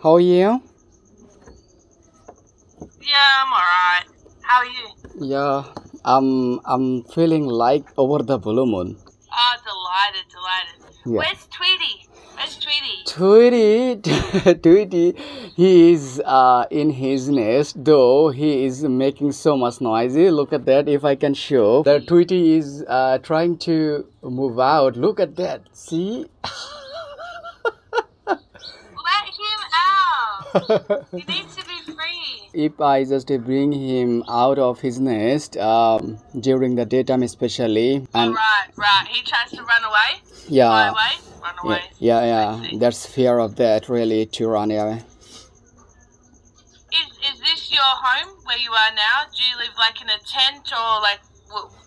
How are you? Yeah, I'm alright. How are you? Yeah, I'm feeling like over the blue moon. Oh, delighted. Yeah. Where's Tweety? Where's Tweety? Tweety, Tweety, he is in his nest, though he is making so much noisy. Look at that, if I can show. The Tweety is trying to move out. Look at that, see? Let him out! He needs to be free. If I just bring him out of his nest during the daytime especially, and Right. He tries to run away? yeah, Fly away? Run away. yeah, I see. there's fear of that really to run away. Is this your home where you are now? Do you live like in a tent or like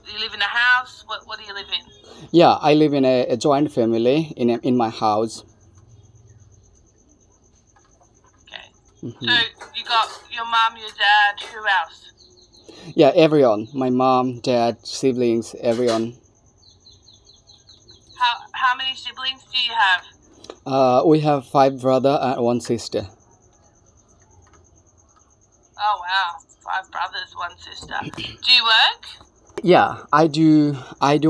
do you live in a house? What do you live in? Yeah, I live in a joint family in my house. Okay. Mhm. So you got your mum, your dad, who else? Yeah, everyone, my mom, dad, siblings, everyone. How many siblings do you have? We have 5 brothers and 1 sister. Oh wow, 5 brothers, 1 sister. Do you work? Yeah, I do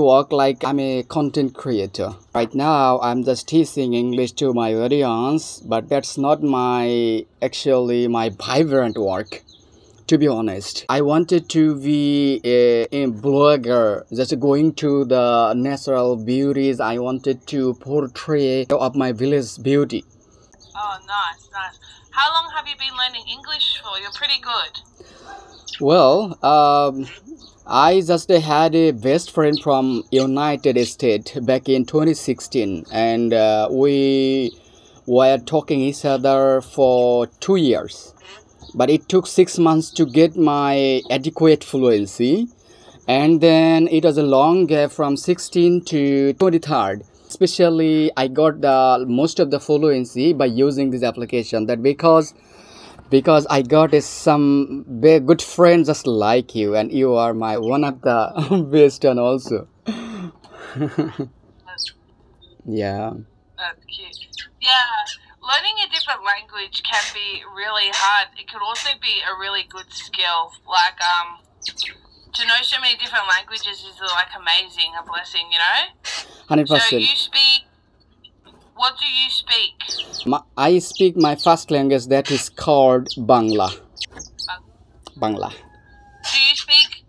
work like I'm a content creator. Right now, I'm just teaching English to my audience, but that's not actually my vibrant work. To be honest, I wanted to be a blogger, just going to the natural beauties. I wanted to portray of my village beauty. Oh, nice. How long have you been learning English for? You're pretty good. Well, I just had a best friend from United States back in 2016, and we were talking each other for 2 years. But it took 6 months to get my adequate fluency, and then it was a long gap from 16 to 23rd. Especially, I got the most of the fluency by using this application. That because I got some big good friends just like you, and you are my one of the best one also. Yeah. That's cute. Yeah, learning a different language can be really hard. It could also be a really good skill. Like, to know so many different languages is like amazing, a blessing, you know? 100%. So you speak, what do you speak? I speak my first language, that is called Bangla. Bangla. Do you speak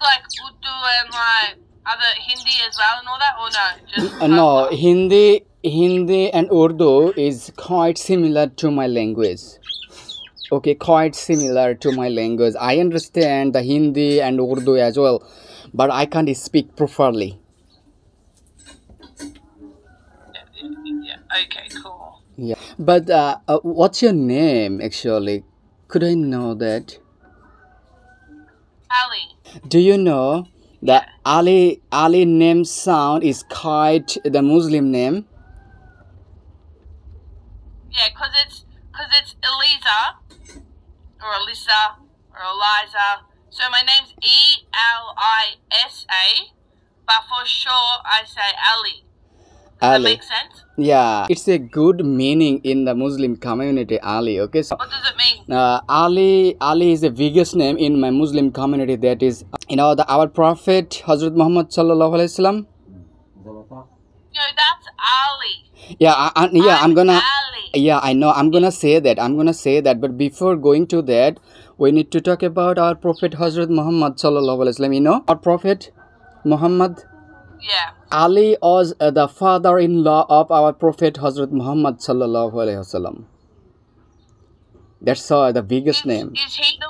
like Urdu and like other Hindi as well and all that, or no? Just No, Hindi and Urdu is quite similar to my language. Okay, quite similar to my language. I understand the Hindi and Urdu as well, but I can't speak properly. Yeah. Okay, cool. Yeah, but what's your name actually? Could I know that? Ali. Do you know the Ali name sound is quite the Muslim name? Yeah, cause it's Eliza or Alyssa or Eliza. So my name's Elisa, but for short I say Ali. Does that make sense? Yeah, it's a good meaning in the Muslim community, Ali. Okay, so What does it mean? Ali is the biggest name in my Muslim community. That is, our Prophet Hazrat Muhammad sallallahu alaihi wasallam. No, that's Ali. Yeah, I'm gonna. Ali. Yeah, I know. I'm gonna say that. But before going to that, we need to talk about our Prophet Hazrat Muhammad sallallahu alaihi wasallam. You know, our Prophet Muhammad. Yeah. Ali was the father-in-law of our Prophet Hazrat Muhammad sallallahu alaihi wasallam. That's the biggest name. Is he the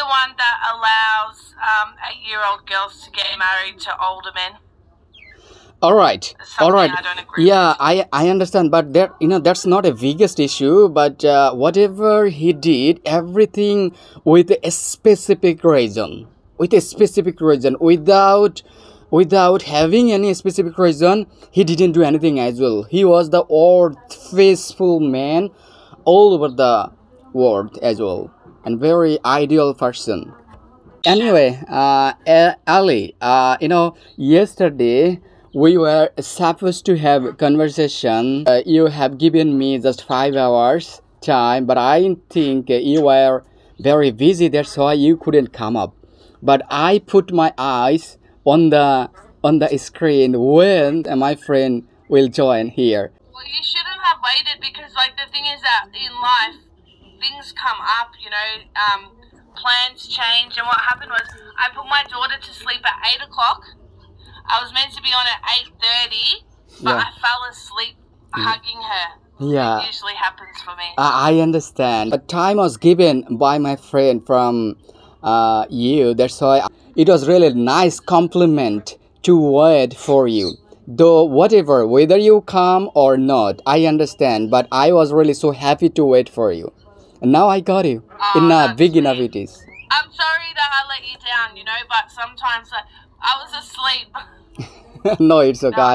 one that allows 8-year-old girls to get married to older men? All right. I don't agree Yeah, I understand, but that's not a biggest issue. But whatever he did, everything with a specific reason. Without having any specific reason, he didn't do anything as well. He was the faithful man all over the world as well, and very ideal person. Anyway, Ali, yesterday we were supposed to have conversation. You have given me just 5 hours time, but I think you were very busy. That's why you couldn't come up. But I put my eyes on the screen when my friend will join here. Well, you shouldn't have waited because, like, the thing is that in life, things come up, you know, plans change. And what happened was I put my daughter to sleep at 8 o'clock. I was meant to be on at 8:30, but Yeah. I fell asleep hugging her. Yeah. It usually happens for me. I understand. The time was given by my friend from you. That's why it was really nice compliment to wait for you. Though whatever, whether you come or not, I understand. But I was really so happy to wait for you. And now I got you. That's Big enough sweet. it is. I'm sorry that I let you down, you know, but sometimes I was asleep. No, it's okay. No,